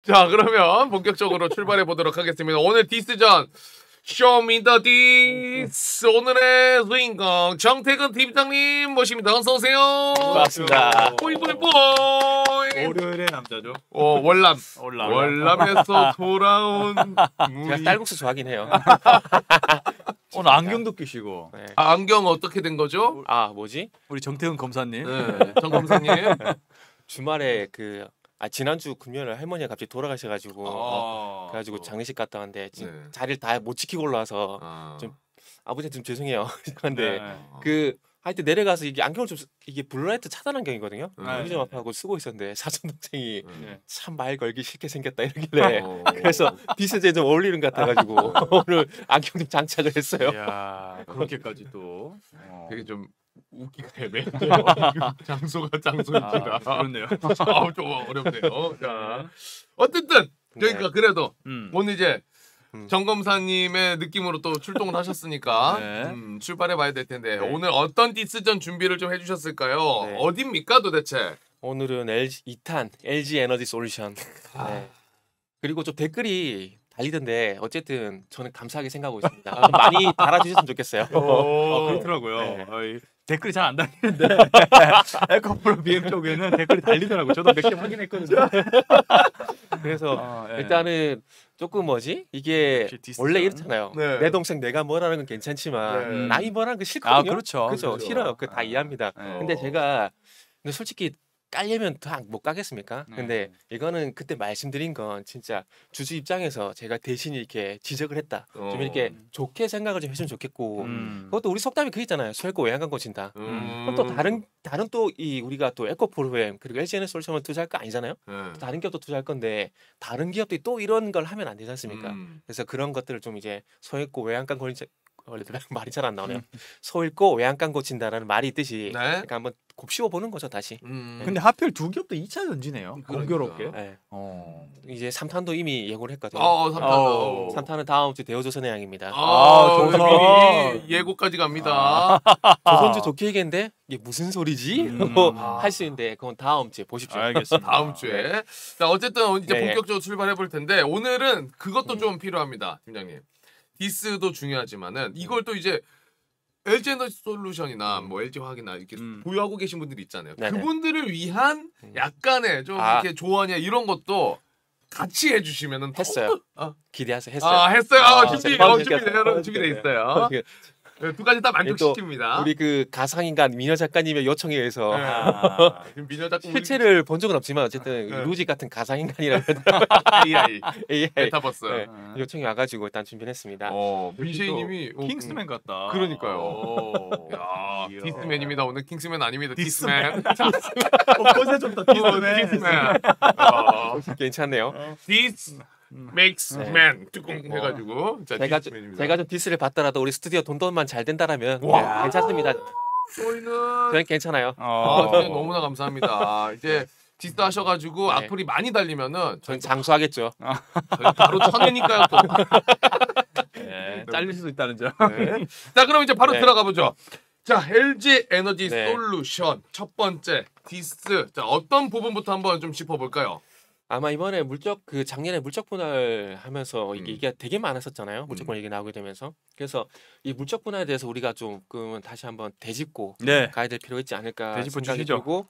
자, 그러면 본격적으로 출발해 보도록 하겠습니다. 오늘 디스전 쇼미 더 디스 오늘의 주인공 정태근 팀장님 모십니다. 어서 오세요. 반갑습니다. 보이보이보이. 월요일의 남자죠. 월남에서 돌아온 제가 쌀국수 좋아하긴 해요. 오늘 안경도 끼시고. 네. 안경 어떻게 된 거죠? 아 뭐지? 우리 정태근 검사님. 네, 정 검사님. 주말에 지난주 금요일에 할머니가 갑자기 돌아가셔가지고 그래가지고 장례식 갔다 왔는데 네. 자리를 다 못 지키고 올라와서 좀 아버지 좀 죄송해요. 근데 네. 하여튼 내려가서 이게 안경을 좀 이게 블루라이트 차단 안경이거든요. 네. 우리 좀 앞하고 쓰고 있었는데 사촌 동생이 네. 참 말 걸기 싫게 생겼다 이러길래 어. 그래서 비슷해 좀 어울리는 것 같아가지고 오늘 안경 좀 장착을 했어요. 이야, 그렇게까지 또. 되게 좀 웃기가 애매해요. 장소가 장소입니다. 그렇네요. 아우 좀 어렵네요. 자, 어쨌든 저희가 그래도 오늘 이제 정 검사님의 느낌으로 또 출동을 하셨으니까 네. 출발해 봐야 될 텐데 네. 오늘 어떤 디스전 준비를 좀 해주셨을까요? 네. 어딥니까 도대체? 오늘은 LG 2탄 LG 에너지 솔루션. 네. 그리고 좀 댓글이 달리던데 어쨌든 저는 감사하게 생각하고 있습니다. 좀 많이 달아주셨으면 좋겠어요. 그렇더라고요. 네. 댓글이 잘 안 달리는데 에코프로 BM 쪽에는 댓글이 달리더라고요. 저도 몇 개 확인했거든요. 그래서 네. 일단은 조금 이게 역시 디스전. 원래 이렇잖아요. 네. 내 동생 내가 뭐라는 건 괜찮지만 네. 나이 뭐라는 거 싫거든요. 아, 그렇죠. 그렇죠. 그렇죠. 싫어요. 그 다 이해합니다. 네. 근데 제가 근데 솔직히 깔려면 더 못 가겠습니까? 네. 근데 이거는 그때 말씀드린 건 진짜 주주 입장에서 제가 대신 이렇게 지적을 했다. 좀 이렇게 좋게 생각을 좀 해주면 좋겠고 그것도 우리 속담이 그 있잖아요. 설고 외양간 고친다. 그럼 또 다른 또 이 우리가 또 에코프로그램 그리고 LG에너지 솔루션을 투자할 거 아니잖아요. 네. 또 다른 기업도 투자할 건데 다른 기업들이 또 이런 걸 하면 안 되지 않습니까? 음. 그래서 그런 것들을 좀 이제 소액고 외양간 고친 말이 잘 안 나오네요. 소 읽고 외양간 고친다라는 말이 있듯이 네. 그러니까 한번 곱씹어 보는 거죠 다시. 근데 하필 두 기업도 2차 전지네요. 그러니까. 공교롭게. 네. 어. 이제 3탄도 이미 예고를 했거든요. 삼탄. 3탄은 다음 주 대우조선해양입니다. 좋다. 미리 예고까지 갑니다. 조선주 좋게 얘기했는데 이게 무슨 소리지? 할 수 있는데 그건 다음 주에 보십시오. 알겠습니다. 다음 주에. 자, 어쨌든 이제 네. 본격적으로 출발해 볼 텐데 오늘은 그것도 좀 필요합니다, 팀장님. 디스도 중요하지만은 이걸 또 이제 LG 에너지 솔루션이나 뭐 LG 화학이나 이렇게 보유하고 계신 분들이 있잖아요. 네네. 그분들을 위한 약간의 좀 아. 이렇게 조언이나 이런 것도 같이 해주시면은 했어요. 더- 기대하세요. 했어요. 아 했어요. 바로 준비돼 있어요. 네, 두 가지 다 만족시킵니다. 우리 그 가상인간 미녀 작가님의 요청에 의해서 네. 지금 미녀 작품 실체를 본 적은 없지만 어쨌든 네. 루지 같은 가상인간이라면 AI AI 메타버스. 네, 요청이 와가지고 일단 준비했습니다. BJ님이 킹스맨 같다. 그러니까요. 야, 이야. 디스맨입니다. 오늘 킹스맨 아닙니다. 디스맨. 거세 좀 더. 디스맨. 괜찮네요. This makes 네. man. 뚜껑 해가지고. 자, 디스맨입니다. 제가 좀 디스를 받더라도 우리 스튜디오 돈돈만 잘 된다라면 와. 네, 괜찮습니다. 저희는 저는 괜찮아요. 저희 너무나 감사합니다. 이제 디스 하셔가지고 네. 악플이 많이 달리면 저는 장수하겠죠. 저희 바로 천회니까요. 또. 네, 잘릴 수도 있다는 점. 네. 자, 그럼 이제 바로 네. 들어가 보죠. 자, LG 에너지 네. 솔루션 첫 번째 디스. 자, 어떤 부분부터 한번 좀 짚어볼까요? 아마 이번에 작년에 물적 분할하면서 이게 얘기가 되게 많았었잖아요. 물적 분할 얘기 나오게 되면서 그래서 이 물적 분할에 대해서 우리가 조금 다시 한번 되짚고 네. 가야 될 필요가 있지 않을까 되짚어 생각이 주시죠. 들고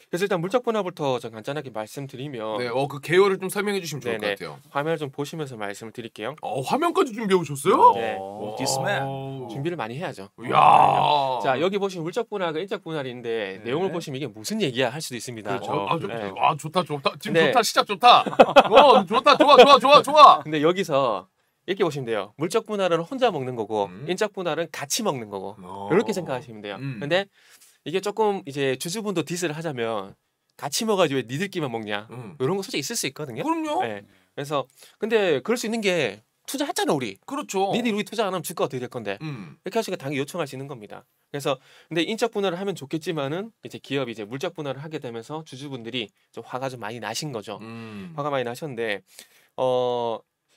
그래서 일단 물적 분할부터 좀 간단하게 말씀드리면 네, 그 개요를 좀 설명해 주시면 좋을 네네. 것 같아요. 화면을 좀 보시면서 말씀을 드릴게요. 화면까지 준비해 오셨어요? 네. 디스맨. 준비를 많이 해야죠. 야. 자 여기 보시면 물적 분할과 인적 분할인데 네. 내용을 보시면 이게 무슨 얘기야 할 수도 있습니다. 그렇죠. 네. 좋다. 지금 네. 좋다. 시작 좋다. 좋다. 좋아. 근데 여기서 이렇게 보시면 돼요. 물적 분할은 혼자 먹는 거고 음. 인적 분할은 같이 먹는 거고 이렇게 생각하시면 돼요. 근데 이게 조금 이제 주주분도 디스를 하자면 같이 먹어가지고 왜 니들끼리만 먹냐 이런 거 솔직히 있을 수 있거든요. 그럼요. 네. 그래서 근데 그럴 수 있는 게 투자했잖아 우리. 그렇죠. 니들이 우리 투자 안 하면 주가 어떻게 될 건데 이렇게 하시니까 당연히 요청할 수 있는 겁니다. 그래서 근데 인적 분할을 하면 좋겠지만은 이제 기업이 이제 물적 분할을 하게 되면서 주주분들이 좀 화가 좀 많이 나신 거죠. 화가 많이 나셨는데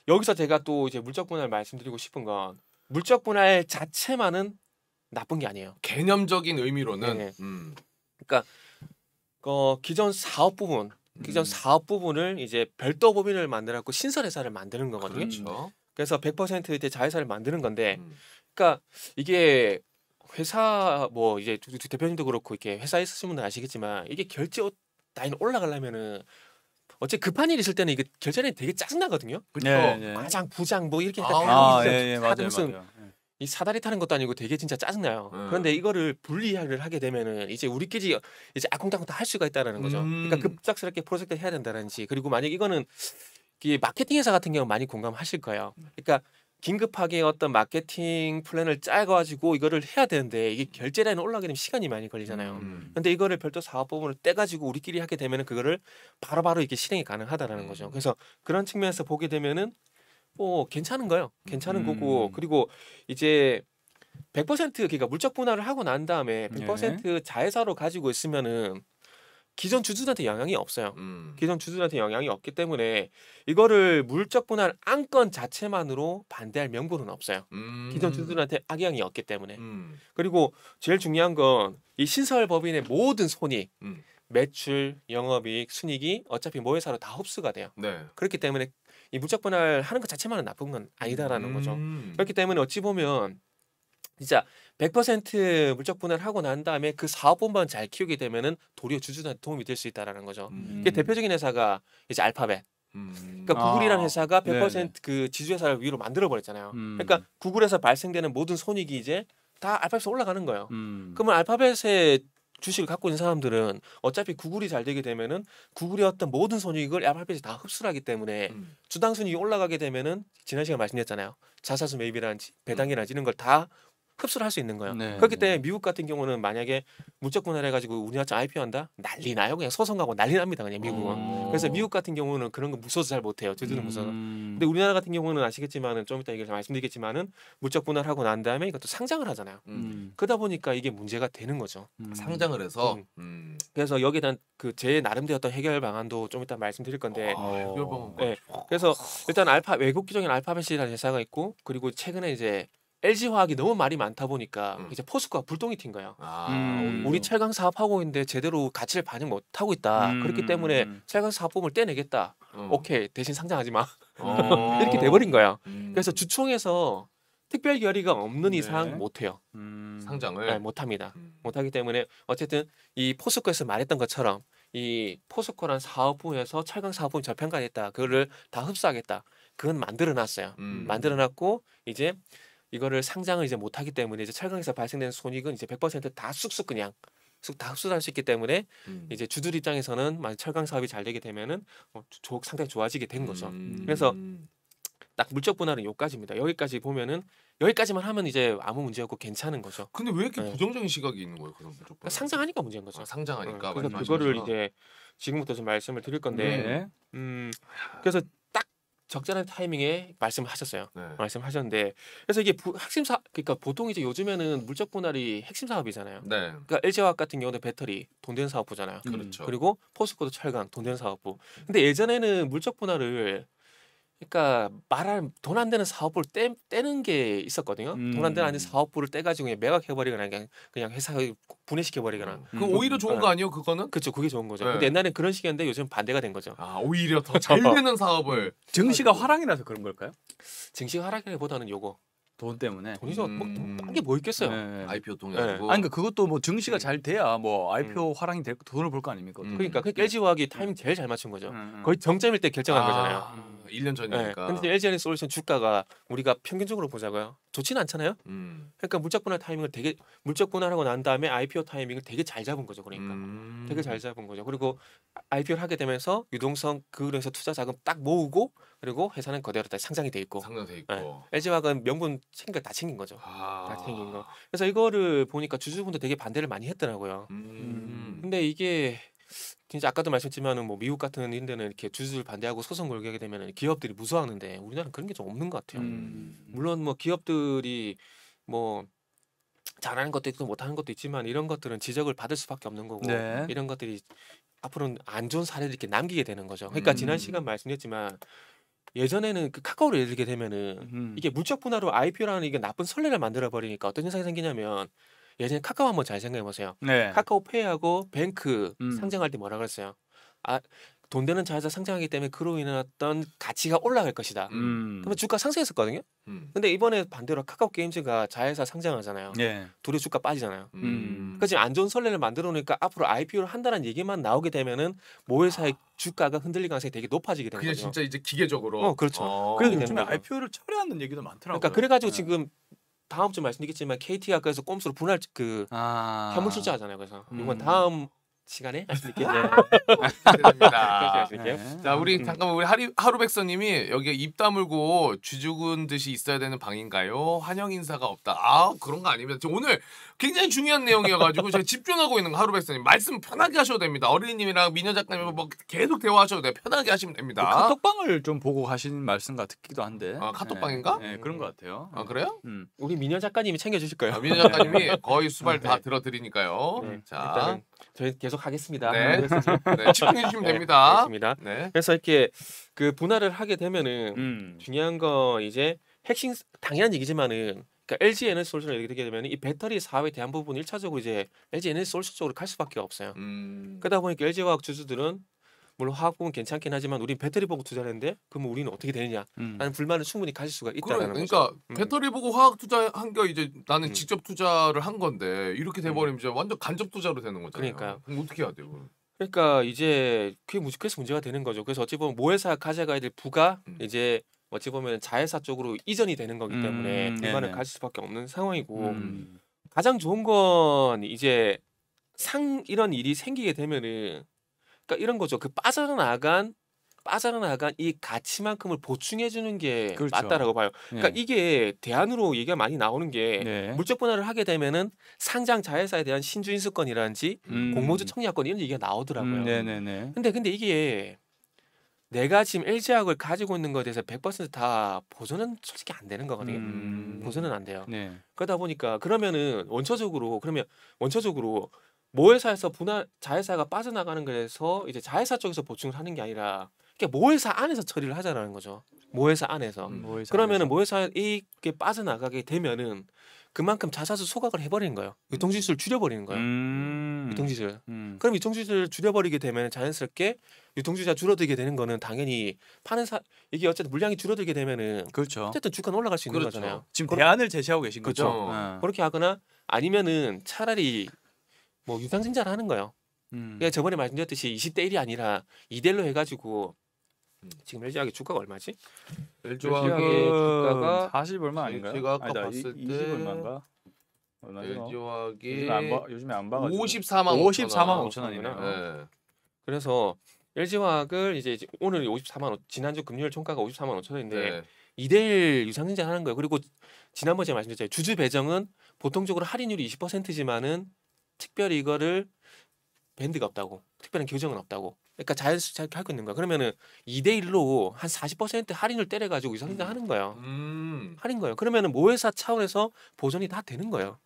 여기서 제가 또 이제 물적 분할 말씀드리고 싶은 건 물적 분할 자체만은 나쁜 게 아니에요. 개념적인 의미로는 네네. 기존 사업 부분 기존 사업 부분을 이제 별도 법인을 만들었고 신설 회사를 만드는 거거든요. 그렇죠. 그래서 100% 이제 자회사를 만드는 건데, 음. 그러니까 이게 회사 뭐 이제 대표님도 그렇고 이렇게 회사에 있으신 분들 아시겠지만 이게 결제 라인 올라가려면은 어째 급한 일 있을 때는 이게 결제라인 되게 짜증나거든요. 그렇죠. 과장, 부장 뭐 이렇게 아, 맞아요, 무슨 맞아요. 이 사다리 타는 것도 아니고 되게 진짜 짜증나요. 그런데 이거를 분리를 하게 되면은 이제 우리끼리 이제 아콩다콩 다 할 수가 있다라는 거죠. 그러니까 급작스럽게 프로젝트를 해야 된다든지, 그리고 만약 이거는 이 마케팅 회사 같은 경우 많이 공감하실 거예요. 그러니까 긴급하게 어떤 마케팅 플랜을 짜가지고 이거를 해야 되는데 이게 결제 라인 올라가게 되면 시간이 많이 걸리잖아요. 근데 이거를 별도 사업 부분을 떼가지고 우리끼리 하게 되면은 그거를 바로바로 이렇게 실행이 가능하다라는 거죠. 그래서 그런 측면에서 보게 되면은 뭐 괜찮은 거예요. 괜찮은 거고, 그리고 이제 100% 그러니까 물적 분할을 하고 난 다음에 100% 자회사로 가지고 있으면은 기존 주주들한테 영향이 없어요. 기존 주주들한테 영향이 없기 때문에 이거를 물적 분할 안건 자체만으로 반대할 명분은 없어요. 기존 주주들한테 악영향이 없기 때문에. 그리고 제일 중요한 건 이 신설 법인의 모든 손익, 매출, 영업이익, 순이익이 어차피 모회사로 다 흡수가 돼요. 네. 그렇기 때문에 이 물적 분할 하는 것 자체만은 나쁜 건 아니다라는 거죠. 그렇기 때문에 어찌 보면 진짜 100% 물적 분할을 하고 난 다음에 그 사업본만 잘 키우게 되면은 도리어 주주들한테 도움이 될 수 있다라는 거죠. 그 대표적인 회사가 이제 알파벳. 그러니까 구글이라는 회사가 100% 그 지주회사를 위로 만들어 버렸잖아요. 그러니까 구글에서 발생되는 모든 손익이 이제 다 알파벳에 올라가는 거예요. 그러면 알파벳의 주식을 갖고 있는 사람들은 어차피 구글이 잘 되게 되면은 구글의 어떤 모든 손익을 알파벳이 다 흡수를 하기 때문에 주당 순이익이 올라가게 되면은 지난 시간에 말씀드렸잖아요. 자사수 매입이라든지 배당이라든지 이런 걸 다 흡수를 할 수 있는 거예요. 그렇기 때문에 미국 같은 경우는 만약에 물적 분할해가지고 우리나라 IPO 한다? 난리 나요. 그냥 소송 가고 난리 납니다. 그냥 미국은. 그래서 미국 같은 경우는 그런 거 무서워서 잘 못해요. 저들은 무서워서. 근데 우리나라 같은 경우는 아시겠지만은 좀 이따 얘기를 말씀드리겠지만은 물적 분할하고 난 다음에 이것도 상장을 하잖아요. 그러다 보니까 이게 문제가 되는 거죠. 상장을 해서. 그래서 여기에 대한 그 제 나름대로 어떤 해결 방안도 좀 이따 말씀드릴 건데. 해결 방안. 네. 그래서 일단 외국 기종인 알파벳이라는 회사가 있고, 그리고 최근에 이제 LG화학이 너무 말이 많다 보니까 이제 포스코가 불똥이 튄 거예요. 우리 철강 사업하고 있는데 제대로 가치를 반영 못 하고 있다. 그렇기 때문에 철강 사업부를 떼내겠다. 오케이, 대신 상장하지 마. 이렇게 돼버린 거야. 그래서 주총에서 특별 결의가 없는 이상 못 해요. 상장을 네, 못 합니다. 못 하기 때문에 어쨌든 이 포스코에서 말했던 것처럼 이 포스코란 사업부에서 철강 사업부 저평가됐다. 그거를 다 흡수하겠다. 그건 만들어 놨어요. 만들어 놨고 이제 이거를 상장을 이제 못 하기 때문에 이제 철강에서 발생되는 손익은 이제 100%다 쑥쑥 그냥 다 흡수할 수 있기 때문에 이제 주들 입장에서는 만약 철강 사업이 잘 되게 되면은 상당히 좋아지게 된 거죠. 그래서 딱 물적 분할은 여기까지입니다. 여기까지 보면은 여기까지만 하면 이제 아무 문제 없고 괜찮은 거죠. 근데 왜 이렇게 부정적인 시각이 있는 거예요? 그럼 무조건. 그러니까 상장하니까 문제인 거죠. 상장하니까. 그래서 그거를 이제 지금부터 좀 말씀을 드릴 건데, 그래서 딱 적절한 타이밍에 말씀을 하셨어요. 말씀하셨는데, 그래서 이게 그러니까 보통 이제 요즘에는 물적 분할이 핵심 사업이잖아요. 그러니까 LG화학 같은 경우는 배터리 돈 되는 사업부잖아요. 그렇죠. 그리고 포스코도 철강 돈 되는 사업부. 근데 예전에는 물적 분할을 그러니까 말할 돈 안 되는 사업부를 떼는 게 있었거든요. 돈 안 되는 사업부를 떼가지고 그냥 매각해버리거나 그냥 회사 분해시켜버리거나. 그 오히려 좋은 거 아니에요? 그거는? 그렇죠. 그게 좋은 거죠. 근데 옛날엔 그런 식이었는데 요즘 반대가 된 거죠. 오히려 더 잘 되는 사업을. 증시가 화랑이라서 그런 걸까요? 증시 하락이보다는 요거. 돈 때문에. 돈이 딴게 뭐 있겠어요. IPO 통해 아니 그러니까 그것도 뭐 증시가 잘 돼야 뭐 IPO 화랑이 될 돈을 벌 거 아닙니까? 그러니까 LG화학이 타이밍 제일 잘 맞춘 거죠. 거의 정점일 때 결정한 거잖아요. 1년 전이니까. 근데 LG에너지솔루션 주가가 우리가 평균적으로 보자고요. 좋지는 않잖아요. 그러니까 물적 분할 타이밍을 되게 물적 분할하고 난 다음에 IPO 타이밍을 되게 잘 잡은 거죠. 그러니까 되게 잘 잡은 거죠. 그리고 IPO를 하게 되면서 유동성 그래서 투자 자금 딱 모으고 그리고 회사는 그대로 다 상장이 돼 있고. 상장돼 있고. LG화학은 명분 챙긴 거 다 챙긴 거죠. 다 챙긴 거. 그래서 이거를 보니까 주주분들 되게 반대를 많이 했더라고요. 근데 이게 진짜 아까도 말씀했지만은 뭐 미국 같은 데는 이렇게 주주들 반대하고 소송 걸게 하게 되면 기업들이 무서워하는데 우리나라는 그런 게 좀 없는 것 같아요. 물론 뭐 기업들이 뭐 잘하는 것도 있고 못하는 것도 있지만 이런 것들은 지적을 받을 수밖에 없는 거고 이런 것들이 앞으로는 안 좋은 사례를 이렇게 남기게 되는 거죠. 그러니까 지난 시간 말씀드렸지만 예전에는 그 카카오를 예를 들게 되면은 이게 물적 분할로 IPO라는 이게 나쁜 선례를 만들어 버리니까 어떤 현상이 생기냐면 예전에 카카오 한번 잘 생각해 보세요. 카카오페이하고 뱅크 상장할 때 뭐라 그랬어요? 돈 되는 자회사 상장하기 때문에 그로 인한 어떤 가치가 올라갈 것이다. 그러면 주가 상승했었거든요. 근데 이번에 반대로 카카오 게임즈가 자회사 상장하잖아요. 예. 둘이 주가 빠지잖아요. 그러니까 지금 안 좋은 선례를 만들어 놓으니까 앞으로 IPO를 한다는 얘기만 나오게 되면은 모회사의 주가가 흔들릴 가능성이 되게 높아지게 되는 그냥 거죠. 진짜 이제 기계적으로. 그렇죠. 그래서 그렇게 요즘에 되는 거죠. IPO를 철회하는 얘기도 많더라고요. 그러니까 그래가지고 예. 지금 다음 주 말씀드리겠지만 KT가 그래서 꼼수로 분할 그 아. 현물 출자하잖아요. 그래서 이건 다음 시간에 말씀드릴게요. 기대됩니다. 말씀드릴게요. 자, 우리 음. 잠깐만 우리 하루백서님이 여기에 입 다물고 쥐죽은 듯이 있어야 되는 방인가요? 환영 인사가 없다. 아 그런 거 아닙니다. 저 오늘 굉장히 중요한 내용이어가지고 제가 집중하고 있는 거 하루백서님 말씀 편하게 하셔도 됩니다. 어린이님이랑 미녀 작가님 뭐 계속 대화하셔도 돼요. 편하게 하시면 됩니다. 뭐 카톡방을 좀 보고 하신 말씀 같기도 한데. 아, 카톡방인가? 네, 그런 것 같아요. 아 그래요? 우리 미녀 작가님이 챙겨주실 거예요. 아, 미녀 작가님이 거의 수발 다 들어드리니까요. 네, 자, 일단은 저희 계속 하겠습니다. 네. 네, 집중해 주시면 됩니다. 알겠습니다. 네. 그래서 이렇게 그 분할을 하게 되면은 중요한 건 이제 핵심 당연한 얘기지만은 그러니까 LG 에너지솔루션을 얘기 되게 되면 이 배터리 사업에 대한 부분 1차적으로 이제 LG 에너지솔루션 쪽으로 갈 수밖에 없어요. 그러다 보니까 LG화학 주주들은 물론 화학 부분 괜찮긴 하지만 우린 배터리 보고 투자를 했는데 그러면 우리는 어떻게 되느냐 라는 불만을 충분히 가질 수가 있다는 그러니까 거죠. 배터리 보고 화학 투자한 게 이제 나는 직접 투자를 한 건데 이렇게 돼버리면 이제 완전 간접 투자로 되는 거잖아요. 그러니까요. 그럼 어떻게 해야 돼요? 그러니까 이제 그게 그래서 문제가 되는 거죠. 그래서 어찌 보면 모회사 가져가야 될 부가 이제 어찌 보면 자회사 쪽으로 이전이 되는 거기 때문에 불만을 네네. 가질 수밖에 없는 상황이고 가장 좋은 건 이제 이런 일이 생기게 되면은 그러니까 이런 거죠. 그 빠져나간 이 가치만큼을 보충해 주는 게 그렇죠. 맞다라고 봐요. 그러니까 네. 이게 대안으로 얘기가 많이 나오는 게 네. 물적 분할을 하게 되면은 상장 자회사에 대한 신주 인수권이라든지 공모주 청약권 이런 얘기가 나오더라고요. 네네네. 근데 이게 내가 지금 LG화학을 가지고 있는 거에 대해서 100%다 보존은 솔직히 안 되는 거거든요. 보존은 안 돼요. 네. 그러다 보니까 그러면 원초적으로 모회사에서 자회사가 빠져나가는 거에서 이제 자회사 쪽에서 보충을 하는 게 아니라 그러니까 모회사 안에서 처리를 하자라는 거죠. 모회사 안에서. 그러면은 모회사 이게 빠져나가게 되면은 그만큼 자사주 소각을 해버리는 거예요. 유통지수를 줄여버리는 거예요. 유통지수를. 그럼 유통지수를 줄여버리게 되면 자연스럽게 유통주자 줄어들게 되는 거는 당연히 이게 어쨌든 물량이 줄어들게 되면은 그렇죠. 어쨌든 주가는 올라갈 수 있는 그렇죠. 거잖아요. 지금 대안을 제시하고 계신 거죠. 그렇죠. 그렇게 하거나 아니면은 차라리 뭐 유상증자를 하는 거예요. 그러니까 저번에 말씀드렸듯이 20대 1이 아니라 2대 1로 해가지고 지금 LG화학의 주가가 얼마지? LG화학의 주가가 40 얼마 아닌가요? 제가 아까 아니다, 봤을 20 때 얼마인가? 얼마죠? LG화학이 요즘에 안 봐가지고 54만 54만 5천 원이네요. 네. 그래서 LG화학을 이제 오늘 54만 5 지난주 금요일 총가가 54만 5천 원인데 네. 2대1 유상증자 하는 거예요. 그리고 지난번에 제가 말씀드렸잖아요. 주주 배정은 보통적으로 할인율이 20%지만은 특별히 이거를 밴드가 없다고, 특별한 교정은 없다고. 그러니까 자연스럽게 하고 있는 거야. 그러면은 2대1로 한 40% 할인을 때려가지고 유상증자 하는 거예요. 할인 거예요. 그러면은 모회사 차원에서 보존이 다 되는 거예요.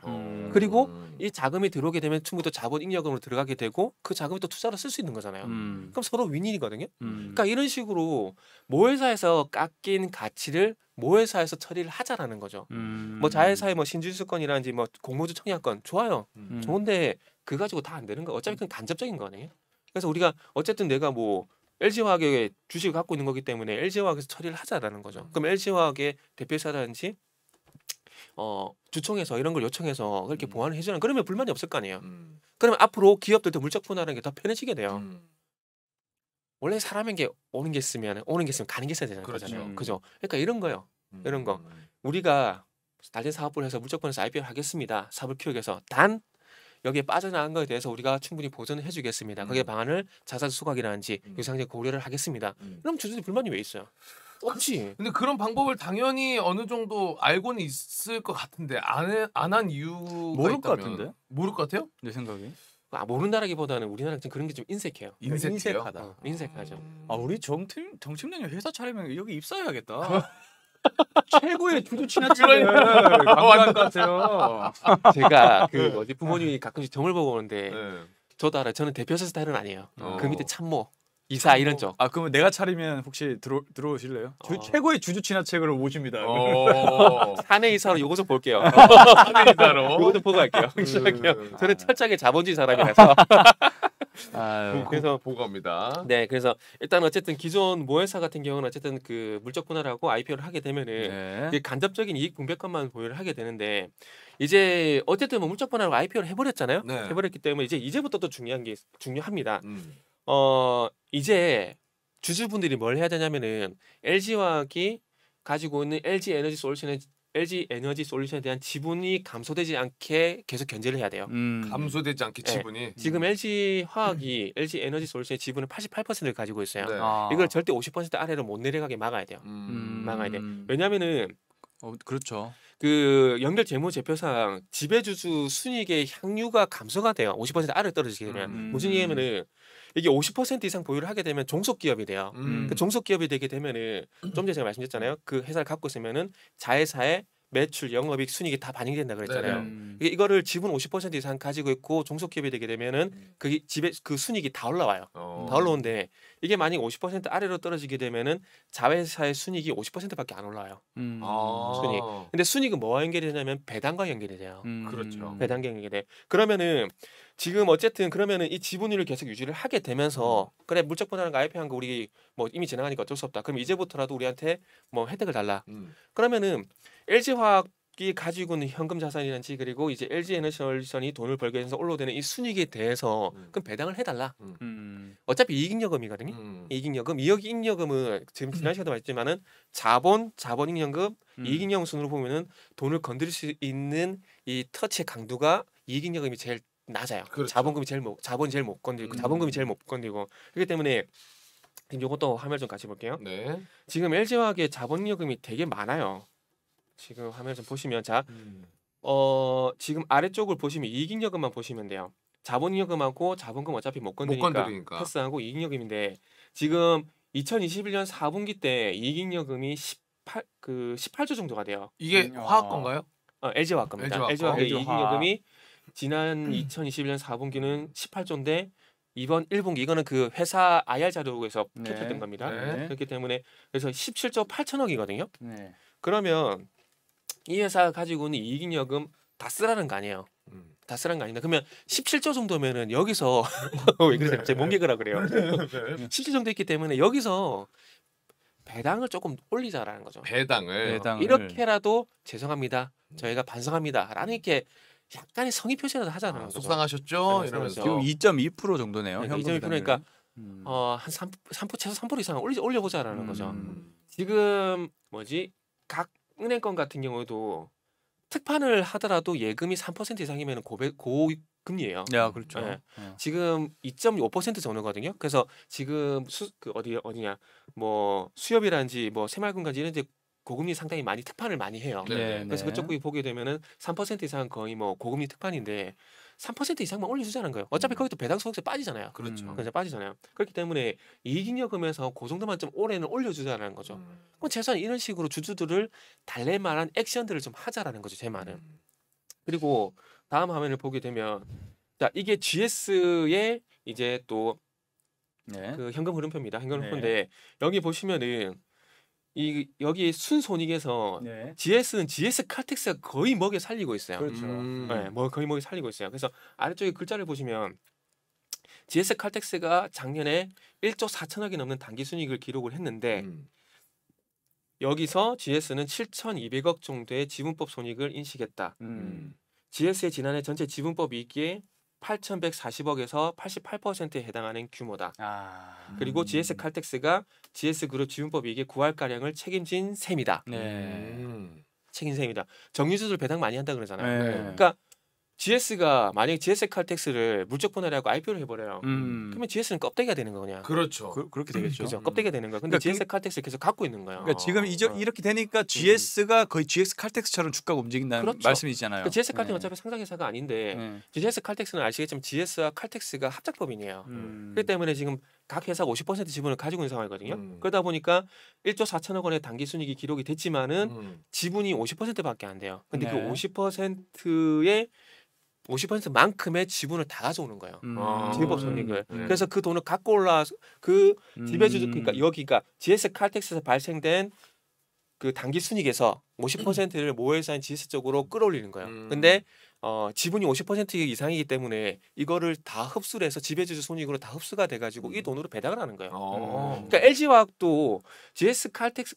그리고 이 자금이 들어오게 되면 충분히 또 자본 잉여금으로 들어가게 되고 그 자금이 또 투자로 쓸 수 있는 거잖아요. 그럼 서로 윈윈이거든요. 그러니까 이런 식으로 모회사에서 깎인 가치를 모회사에서 처리를 하자라는 거죠. 뭐 자회사의 뭐 신주수권이라든지 뭐 공모주 청약권 좋아요. 좋은데 그 가지고 다 안 되는 거. 어차피 그건 간접적인 거네요. 그래서 우리가 어쨌든 내가 뭐 LG화학의 주식을 갖고 있는 거기 때문에 LG화학에서 처리를 하자라는 거죠. 그럼 LG화학의 대표이사라든지 주총에서 이런 걸 요청해서 그렇게 보완을 해주는 그러면 불만이 없을 거 아니에요. 그러면 앞으로 기업들도 물적 분할하는 게 더 편해지게 돼요. 원래 사람에게 오는 게 있으면 가는 게 있어야 되잖아요. 그렇죠. 그죠? 그러니까 이런 거요. 이런 거. 우리가 달린 사업부를 해서 물적 분할해서 IPO를 하겠습니다. 사업을 키우기 위해서 단 여기에 빠져나간 거에 대해서 우리가 충분히 보전을 해주겠습니다. 거기에 방안을 자사주 소각이라든지 유상증자 고려를 하겠습니다. 그럼 주주들이 불만이 왜 있어요? 없지. 근데 그런 방법을 당연히 어느 정도 알고는 있을 것 같은데 안 한 이유가 모를 것 있다면 같은데? 모를 것 같아요? 내 생각에. 모른다라기보다는 우리나라 좀 그런 게 좀 인색해요. 인색해요? 인색하죠. 아 우리 정팀장님 회사 차리면 여기 입사해야겠다. 최고의 주주 친화체를 강조할 것 같아요. 제가 그 어디 부모님이 가끔씩 점을 보고 오는데 네. 저도 알아요. 저는 대표이사 스타일은 아니에요. 어. 그 밑에 참모, 이사 이런 쪽. 아 그러면 내가 차리면 혹시 들어오실래요? 최고의 주주 친화책으로 모십니다. 사내 이사로 요거 좀 볼게요. 사내이사로 요거 좀 보고 갈게요. 저는 철저하게 자본주의 사람이라서. 그래서 보고합니다. 네, 그래서 일단 어쨌든 기존 모회사 같은 경우는 어쨌든 그 물적 분할하고 IPO를 하게 되면은 그 간접적인 이익 분배권만 보유를 하게 되는데 이제 어쨌든 뭐 물적 분할하고 IPO를 해버렸잖아요. 네. 해버렸기 때문에 이제부터 또 중요합니다. 음. 이제 주주분들이 뭘 해야 되냐면은 LG화학이 가지고 있는 LG 에너지 솔루션에 대한 지분이 감소되지 않게 계속 견제를 해야 돼요. 감소되지 않게 지분이. 지금 LG 화학이 LG 에너지 솔루션의 지분을 88%를 가지고 있어요. 네. 이걸 절대 50% 아래로 못 내려가게 막아야 돼요. 막아야 돼. 왜냐하면은 그렇죠. 그 연결 재무제표상 지배주주 순이익의 향유가 감소가 돼요. 50% 아래로 떨어지게 되면 무슨 얘기냐면은 이게 50% 이상 보유를 하게 되면 종속기업이 돼요. 그 종속기업이 되게 되면은 좀 전에 제가 말씀드렸잖아요. 그 회사를 갖고 있으면은 자회사의 매출, 영업이익, 순이익이 다 반영이 된다 그랬잖아요. 이거를 지분 50% 이상 가지고 있고 종속기업이 되게 되면은 그게 그 순이익이 다 올라와요. 다 올라오는데 이게 만약 50% 아래로 떨어지게 되면은 자회사의 순이익이 50%밖에 안 올라와요. 순이익. 근데 순이익은 뭐와 연결이 되냐면 배당과 연결이 돼요. 그렇죠. 배당과 연결이 돼. 그러면은 지금 어쨌든 그러면은 이 지분율을 계속 유지를 하게 되면서 그래 물적 분할과 IPO한 거 우리 뭐 이미 지나가니까 어쩔 수 없다. 그럼 이제부터라도 우리한테 뭐 혜택을 달라. 그러면은 LG화학이 가지고 있는 현금 자산이란지 그리고 이제 LG에너지솔루션이 돈을 벌게 해서 올라오는 이 순이익에 대해서 그럼 배당을 해달라. 어차피 이익잉여금이거든요. 이익잉여금, 이익잉여금은 지금 지난 시간에도 말했지만은 자본잉여금, 이익잉여금 순으로 보면은 돈을 건드릴 수 있는 이 터치의 강도가 이익잉여금이 제일 낮아요. 그렇죠. 자본금이 제일 못 건드리고 자본금이 제일 못 건드리고 그렇기 때문에 지금 요것도 화면 좀 같이 볼게요. 네. 지금 LG화학의 자본잉여금이 되게 많아요. 지금 화면 좀 보시면 지금 아래쪽을 보시면 이익잉여금만 보시면 돼요. 자본잉여금하고 자본금 어차피 못 건드리니까 패스하고 이익잉여금인데 지금 2021년 4분기 때 이익잉여금이 18조 정도가 돼요. 이게 화학 건가요? LG화학 겁니다. LG화학의 이익잉여금이 지난 2021년 4분기는 18조인데 이번 1분기 이거는 그 회사 IR 자료에서 캡처된 겁니다. 그렇기 때문에 그래서 17조 8천억이거든요. 그러면 이 회사가 가지고 있는 이익잉여금 다 쓰라는 거 아니에요. 다 쓰라는 거 아닌데 그러면 17조 정도면은 여기서 왜 그러세요? 갑자기 몽개그라 그래요. 17조 정도 있기 때문에 여기서 배당을 조금 올리자라는 거죠. 배당을. 이렇게라도 죄송합니다. 저희가 반성합니다라는 이렇게 약간의 성의 표시라도 하잖아요. 속상하셨죠? 이러면서 지금 2.2% 정도네요. 그러니까 2.2%니까 한 3% 최소 3% 이상 올려보자라는 거죠. 지금 각 은행권 같은 경우에도 특판을 하더라도 예금이 3% 이상이면 고금리예요. 야, 그렇죠. 네. 지금 2.5% 정도거든요. 그래서 지금 어디냐 뭐 수협이라든지 뭐 새마을금까지 이런 데 고금리 상당히 많이 특판을 많이 해요. 그래서 그쪽 보게 되면은 3% 이상 거의 뭐 고금리 특판인데 3% 이상만 올려주자는 거예요. 어차피 거기도 배당 소득세 빠지잖아요. 그렇죠. 그래서 빠지잖아요. 그렇기 때문에 이익잉여금에서 그 정도만 좀 올해는 올려주자라는 거죠. 그럼 최소한 이런 식으로 주주들을 달랠 만한 액션들을 좀 하자라는 거죠. 제 말은. 그리고 다음 화면을 보게 되면 자 이게 GS의 이제 또 그 현금 흐름표입니다. 현금 흐름표인데 여기 보시면은 여기 순손익에서 GS는 GS 칼텍스가 거의 먹여 살리고 있어요. 그렇죠. 거의 먹여 살리고 있어요. 그래서 아래쪽에 글자를 보시면 GS 칼텍스가 작년에 1조 4천억이 넘는 당기 순이익을 기록을 했는데 여기서 GS는 7,200억 정도의 지분법 손익을 인식했다. GS의 지난해 전체 지분법 이익의 8,140억에서 88%에 해당하는 규모다. 그리고 GS 칼텍스가 GS 그룹 지분법 이익의 9할 가량을 책임진 셈이다. 책임진 셈이다. 정유주들 배당 많이 한다 그러잖아요. 그러니까 GS가 만약에 GS 칼텍스를 물적 분할하고 IPO를 해버려요. 그러면 GS는 껍데기가 되는 거냐? 그렇죠. 그렇게 되겠죠. 그렇죠. 껍데기가 되는 거야. 근데 그러니까 GS 칼텍스를 계속 갖고 있는 거예요. 그러니까 지금 이렇게 되니까 GS가 거의 GS 칼텍스처럼 주가가 움직인다는 그렇죠. 말씀이잖아요. 그러니까 GS 칼텍스 어차피 상장회사가 아닌데 GS 칼텍스는 아시겠지만 GS와 칼텍스가 합작법이네요. 그렇기 때문에 지금 각 회사가 50% 지분을 가지고 있는 상황이거든요. 그러다 보니까 1조 4천억 원의 당기 순이익이 기록이 됐지만은 지분이 50%밖에 안 돼요. 근데 그 50%만큼의 지분을 다 가져오는 거예요. 지분법 손익을. 그래서 그 돈을 갖고 올라와서 그 지배주주 그러니까 GS 칼텍스에서 발생된 그 당기 순이익에서 50%를 모회사인 GS 쪽으로 끌어올리는 거예요. 근데 지분이 50% 이상이기 때문에 이거를 다 흡수를 해서 지배주주 손익으로 다 흡수가 돼가지고 이 돈으로 배당을 하는 거예요. 그러니까 LG화학도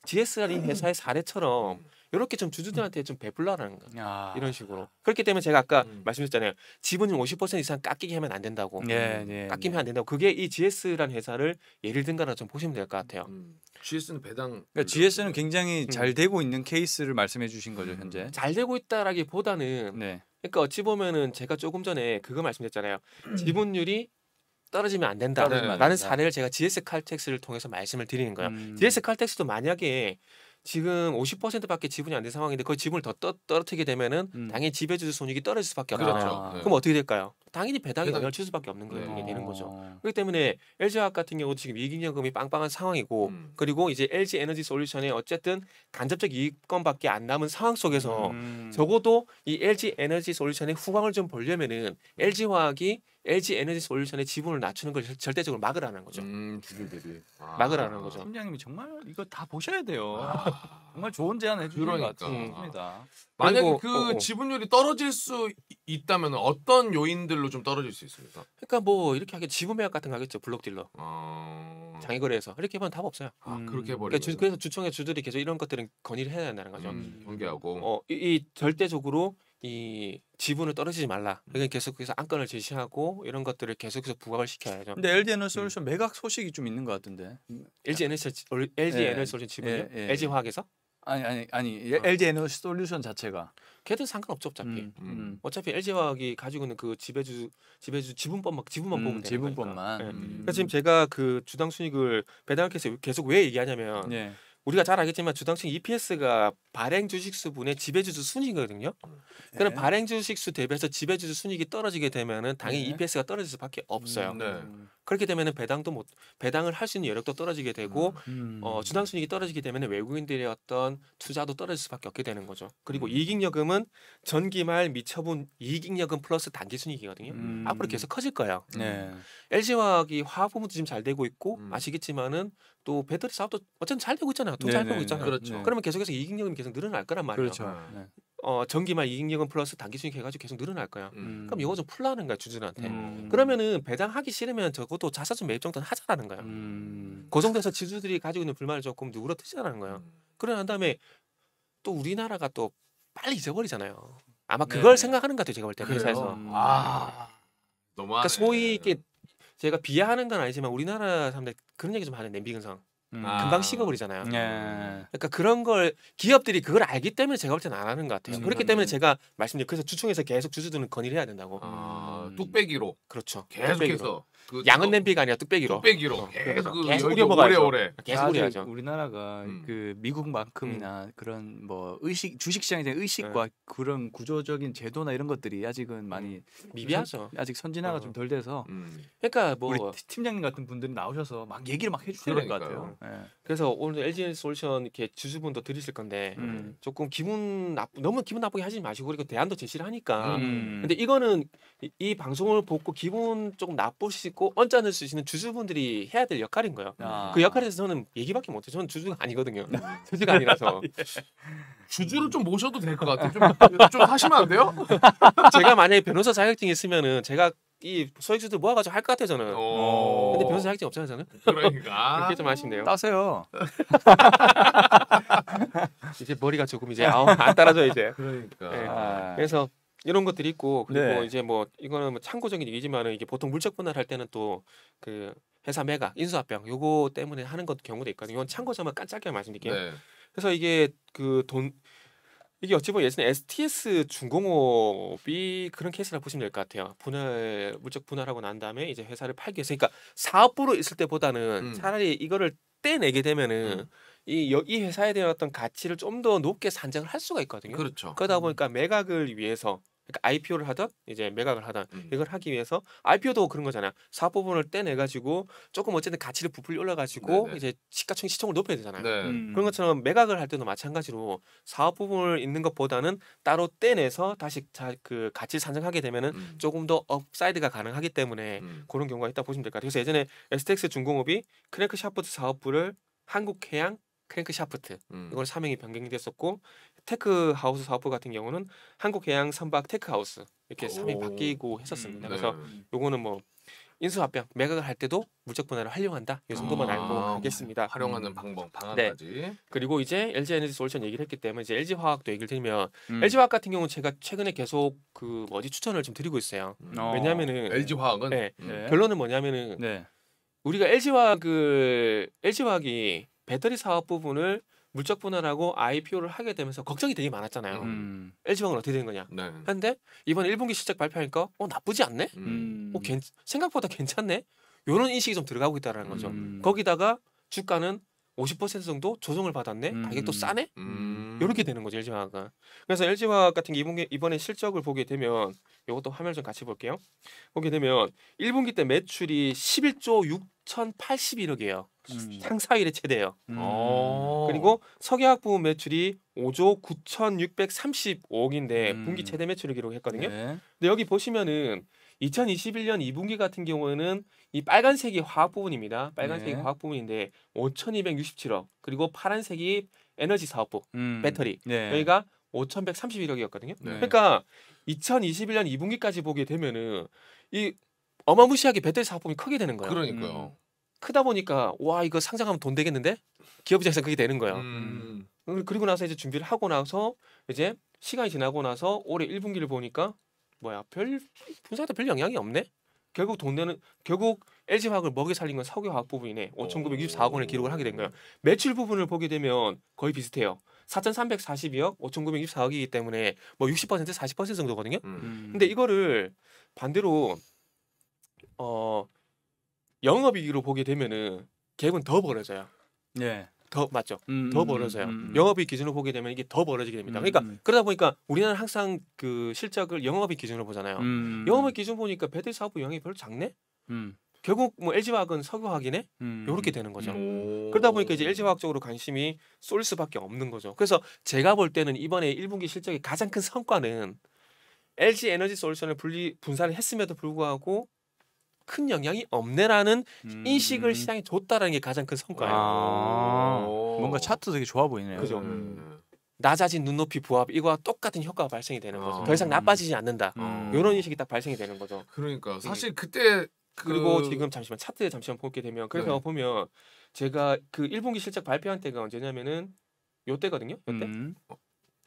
GS라는 회사의 사례처럼 이렇게 좀 주주들한테 좀 베풀라라는 거예요. 이런 식으로. 그렇기 때문에 제가 아까 말씀드렸잖아요. 지분을 50% 이상 깎이게 하면 안 된다고. 깎이면 안 된다고. 그게 이 GS라는 회사를 예를 든 거라 좀 보시면 될 것 같아요. GS는 배당. 그러니까 GS는 굉장히 잘 되고 있는 케이스를 말씀해 주신 거죠, 현재. 잘 되고 있다라기보다는 그러니까 어찌 보면은 제가 조금 전에 그거 말씀드렸잖아요. 지분율이 떨어지면 안 된다라는 사례를 제가 GS 칼텍스를 통해서 말씀을 드리는 거예요. GS 칼텍스도 만약에 지금 50%밖에 지분이 안 된 상황인데 그 지분을 더 떨어뜨리게 되면은 당연히 지배주주 손익이 떨어질 수밖에 없잖아요. 그럼 어떻게 될까요? 당연히 배당이 영향을 줄 수밖에 없는 거예요. 이게 되는 거죠. 그렇기 때문에 LG화학 같은 경우도 지금 이익잉여금이 빵빵한 상황이고 그리고 이제 LG 에너지 솔루션에 어쨌든 간접적 이익권밖에 안 남은 상황 속에서 적어도 이 LG 에너지 솔루션의 후광을 좀 보려면은 LG화학이 LG 에너지 솔루션의 지분을 낮추는 걸 절대적으로 막으라는 거죠. 주주들이 막으라는 거죠. 팀장님이 정말 이거 다 보셔야 돼요. 정말 좋은 제안 해주신 것 같습니다. 만약에 그 지분율이 떨어질 수 있다면 어떤 요인들로 좀 떨어질 수 있습니까? 그러니까 뭐 이렇게 하게 지분 매각 같은 거 하겠죠. 블록딜러. 장외거래에서 이렇게 하면 답 없어요. 그렇게 해버리면. 그러니까 그래서 주총의 주들이 계속 이런 것들은 건의를 해야 된다는 거죠. 경계하고. 이 절대적으로 이 지분을 떨어지지 말라. 그러니까 계속해서 안건을 제시하고 이런 것들을 계속해서 부각을 시켜야죠. 근데 LG 에너지 솔루션 매각 소식이 좀 있는 것 같은데. LG 에너지 솔루션 지분이요? LG 화학에서? 아니 LG 에너지 솔루션 자체가 걔들 상관없죠 어차피. 어차피 LG 화학이 가지고 있는 그 지배주 지분만 보면 되는 지분법만. 그래서 지금 제가 그 주당 순익을 배당학회에서 계속 왜 얘기하냐면 우리가 잘 알겠지만 주당층 EPS가 발행 주식수 분의 지배주주 순이거든요. 그럼 발행 주식수 대비해서 지배주주 순익이 떨어지게 되면은 당연히 EPS가 떨어질 수밖에 없어요. 그렇게 되면은 배당을 할 수 있는 여력도 떨어지게 되고 주당 순익이 떨어지게 되면 외국인들의 어떤 투자도 떨어질 수밖에 없게 되는 거죠. 그리고 이익잉여금은 전기말 미처분 이익잉여금 플러스 단기 순익이거든요. 앞으로 계속 커질 거예요. LG화학이 화학 부분도 지금 잘 되고 있고 아시겠지만은 또 배터리 사업도 어쨌든 잘 되고 있잖아요. 돈 잘 벌고 있잖아요. 그렇죠. 그러면 계속해서 이익잉여금이 계속 늘어날 거란 말이에요. 그렇죠. 전기만 이익잉여금 플러스 단기 순익 해가지고 계속 늘어날 거야. 그럼 이거 좀 풀라는 거야 주주들한테. 그러면은 배당하기 싫으면 적어도 자사주 매입 정도는 하자라는 거야. 그 정도에서 주주들이 가지고 있는 불만을 조금 누그러뜨리자라는 거야. 그러고 난 다음에 또 우리나라가 또 빨리 잊어버리잖아요. 아마 그걸 생각하는 것 같아요. 제가 볼 때 회사에서. 너무하네. 그러니까 소위 이게 제가 비하하는 건 아니지만 우리나라 사람들 그런 얘기 좀 하는 냄비 근성. 금방 식어버리잖아요. 그러니까 그런 걸 기업들이 그걸 알기 때문에 제가 볼 때는 안 하는 것 같아요. 그렇기 때문에 제가 말씀드린 그래서 주총에서 계속 주주들은 건의를 해야 된다고. 뚝배기로. 그렇죠. 계속해서. 양은 냄비가 아니라 뚝배기로. 계속 계속 우려 먹어야죠. 오래. 계속 우려야죠. 우리나라가 그 미국만큼이나 그런 뭐 주식시장에 대한 의식과 그런 구조적인 제도나 이런 것들이 아직은 많이 미비하죠. 아직 선진화가 좀 덜 돼서. 그러니까 뭐 우리 팀장님 같은 분들이 나오셔서 막 얘기를 막 해주셔야 될 것 같아요. 그래서 오늘 LG 솔루션 이렇게 주주분도 들으실 건데 조금 너무 기분 나쁘게 하지 마시고 그리고 대안도 제시를 하니까. 근데 이거는 이 방송을 보고 기분 조금 나쁘시고 언짢을 수 있는 주주분들이 해야 될 역할인 거예요. 그 역할에서 저는 얘기밖에 못해요. 저는 주주가 아니거든요. 주주가 아니라서. 주주를 좀 모셔도 될 것 같아요. 좀 하시면 안 돼요? 제가 만약에 변호사 자격증이 있으면은 제가 이 소액주들 모아가지고 할 것 같아요 저는. 근데 변호사 자격증 없잖아요 저는. 그러니까. 그렇게 좀 하시면 돼요. 따세요. 이제 머리가 조금 이제 안 따라져 이제. 그러니까. 그래서 이런 것들이 있고 그리고 네. 이제 뭐 이거는 뭐 참고적인 얘기지만은 이게 보통 물적 분할할 때는 또 그 회사 매각 인수합병 요거 때문에 하는 것 경우도 있거든요. 이건 참고점만 깜짝이야 말씀드릴게요. 그래서 이게 이게 어찌 보면 예전에 STS 중공업이 그런 케이스라 보시면 될 것 같아요. 물적 분할하고 난 다음에 이제 회사를 팔기 위해서 그러니까 사업부로 있을 때보다는 차라리 이거를 떼내게 되면은 이 회사에 대한 어떤 가치를 좀 더 높게 산정을 할 수가 있거든요. 그렇죠. 그러다 보니까 매각을 위해서 그러니까 IPO를 하든 이제 매각을 하든 이걸 하기 위해서 IPO도 그런 거잖아요. 사업 부분을 떼내 가지고 조금 어쨌든 가치를 부풀려 올려 가지고 이제 시총을 높여야 되잖아요. 그런 것처럼 매각을 할 때도 마찬가지로 사업 부분을 있는 것보다는 따로 떼내서 다시 그 가치 산정하게 되면은 조금 더 업사이드가 가능하기 때문에 그런 경우가 있다 보시면 될 것 같아요. 그래서 예전에 STX 중공업이 크랭크샤프트 사업부를 한국해양 크랭크샤프트 이걸 사명이 변경이 됐었고 테크하우스 사업부 같은 경우는 한국해양 선박 테크하우스 이렇게 사업이 바뀌고 했었습니다. 네. 그래서 요거는 뭐 인수합병 매각을 할 때도 물적 분할을 활용한다. 이 정도만 알고 가겠습니다. 활용하는 방안까지. 그리고 이제 LG 에너지 솔루션 얘기를 했기 때문에 이제 LG 화학도 얘기를 드리면 LG 화학 같은 경우는 제가 최근에 계속 그 추천을 좀 드리고 있어요. 왜냐하면은 LG 화학은 네. 결론은 뭐냐면은 우리가 LG 화학이 배터리 사업 부분을 물적 분할하고 IPO를 하게 되면서 걱정이 되게 많았잖아요. LG 화학은 어떻게 되는 거냐? 네. 근데 이번 1분기 실적 발표하니까 나쁘지 않네? 생각보다 괜찮네? 이런 인식이 좀 들어가고 있다는 거죠. 거기다가 주가는 50% 정도 조정을 받았네? 가격도 싸네? 이렇게 되는 거죠, LG 화학은. 그래서 LG 화학 같은 게 이번에 실적을 보게 되면 이것도 화면 좀 같이 볼게요. 보게 되면 1분기 때 매출이 11조 6,081억이에요. 상사 이래 최대예요. 그리고 석유화학 부분 매출이 5조 9,635억인데 분기 최대 매출을 기록했거든요. 근데 여기 보시면은 2021년 2분기 같은 경우에는 이 빨간색이 화학 부분입니다. 빨간색이 화학 부분인데 5,267억. 그리고 파란색이 에너지 사업부 배터리. 여기가 5,131억이었거든요. 그러니까 2021년 2분기까지 보게 되면은 이 어마무시하게 배터리 사업 부분이 크게 되는 거예요. 그러니까요. 크다 보니까 와 이거 상장하면 돈 되겠는데 기업 입장에서 그게 되는 거예요. 그리고 나서 이제 준비를 하고 나서 이제 시간이 지나고 나서 올해 1분기를 보니까 뭐야 별 분사에도 별 영향이 없네. 결국 LG 화학을 먹여 살린 건 석유화학 부분이네. 5,964억 원을 기록을 하게 된 거예요. 매출 부분을 보게 되면 거의 비슷해요. 4,342억, 5,964억이기 때문에 뭐 60% 40% 정도거든요. 근데 이거를 반대로 영업이익으로 보게 되면은 갭은 더 벌어져요. 더 맞죠? 더 벌어져요. 영업이익 기준으로 보게 되면 이게 더 벌어지게 됩니다. 그러니까 그러다 보니까 우리나라는 항상 그 실적을 영업이익 기준으로 보잖아요. 영업이익 기준 보니까 배터리 사업부 영향이 별로 작네. 결국 뭐 LG화학은 석유화학이네. 이렇게 되는 거죠. 그러다 보니까 이제 LG화학 쪽으로 관심이 쏠 수밖에 없는 거죠. 그래서 제가 볼 때는 이번에 1분기 실적의 가장 큰 성과는 LG 에너지 솔루션을 분산을 했음에도 불구하고 큰 영향이 없네라는 인식을 시장에 줬다라는 게 가장 큰 성과예요. 뭔가 차트 되게 좋아 보이네요. 그죠. 낮아진 눈높이 부합 이거와 똑같은 효과가 발생이 되는 거죠. 더 이상 나빠지지 않는다. 이런 인식이 딱 발생이 되는 거죠. 그러니까 사실 그때 그리고 지금 차트에 보게 되면 그래서 보면 제가 그 1분기 실적 발표한 때가 언제냐면은 요때거든요. 요때.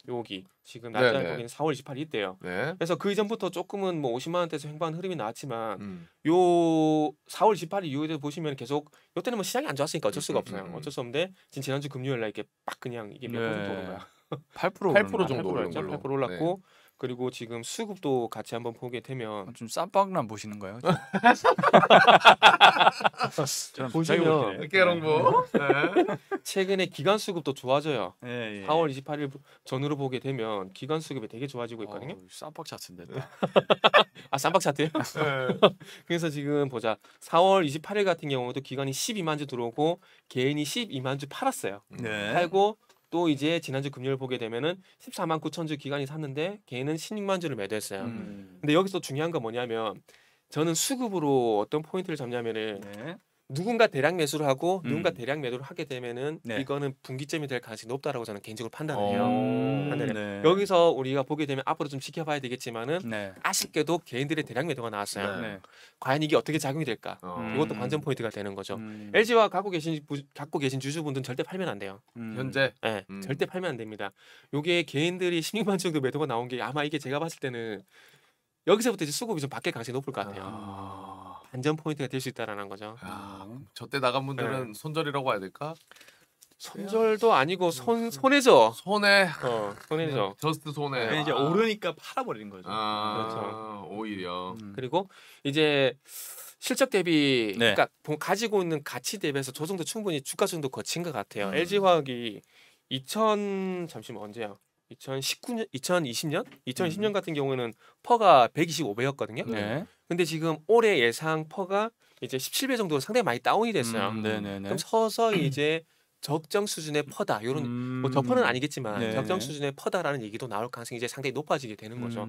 여기 지금 날짜를 보기에는 4월 28일 이때요. 그래서 그 이전부터 조금은 뭐 50만 원대에서 횡보하는 흐름이 나왔지만 요 4월 28일 이후에 보시면 계속 요때는 뭐 시장이 안 좋았으니까 어쩔 수가 없어요. 어쩔 수 없는데 지난주 금요일 날 이렇게 빡 그냥 이게 몇 퍼센트 오른 거야. 8% 정도 오른 걸로. 8% 올랐고 그리고 지금 수급도 같이 한번 보게 되면 좀 쌈박난 보시는 거예요? 보시면 깨롱보 최근에 기간 수급도 좋아져요. 4월 28일 전후로 보게 되면 기간 수급이 되게 좋아지고 있거든요. 쌈박 차트인데. 쌈박 차트요? 그래서 지금 보자. 4월 28일 같은 경우도 기간이 12만 주 들어오고 개인이 12만 주 팔았어요. 팔고 또 이제 지난주 금요일 보게 되면은 14만 9천 주 기간이 샀는데 개인은 16만 주를 매도했어요. 근데 여기서 중요한 건 뭐냐면 저는 수급으로 어떤 포인트를 잡냐면은 누군가 대량 매수를 하고 누군가 대량 매도를 하게 되면은 이거는 분기점이 될 가능성이 높다라고 저는 개인적으로 판단을 해요. 여기서 우리가 보게 되면 앞으로 좀 지켜봐야 되겠지만은 아쉽게도 개인들의 대량 매도가 나왔어요. 과연 이게 어떻게 작용이 될까? 이것도 관전 포인트가 되는 거죠. LG화 갖고 계신 주주분들은 절대 팔면 안 돼요. 현재 절대 팔면 안 됩니다. 요게 개인들이 16만 정도 매도가 나온 게 아마 이게 제가 봤을 때는 여기서부터 이제 수급이 좀 바뀔 가능성이 높을 것 같아요. 안전 포인트가 될 수 있다라는 거죠. 저때 나간 분들은 손절이라고 해야 될까? 손절도 아니고 손해죠. 손해죠. 저스트 손해. 이제 오르니까 팔아버리는 거죠. 그렇죠. 오히려. 그리고 이제 실적 대비 그러니까 가지고 있는 가치 대비해서 조정도 충분히 주가 조정도 거친 것 같아요. LG화학이 잠시만 언제야? 2020년 같은 경우에는 퍼가 125배였거든요. 근데 지금 올해 예상 퍼가 이제 17배 정도로 상당히 많이 다운이 됐어요. 그럼 서서히 이제 적정 수준의 퍼다. 이런 뭐 저퍼는 아니겠지만 적정 수준의 퍼다라는 얘기도 나올 가능성이 이제 상당히 높아지게 되는 거죠.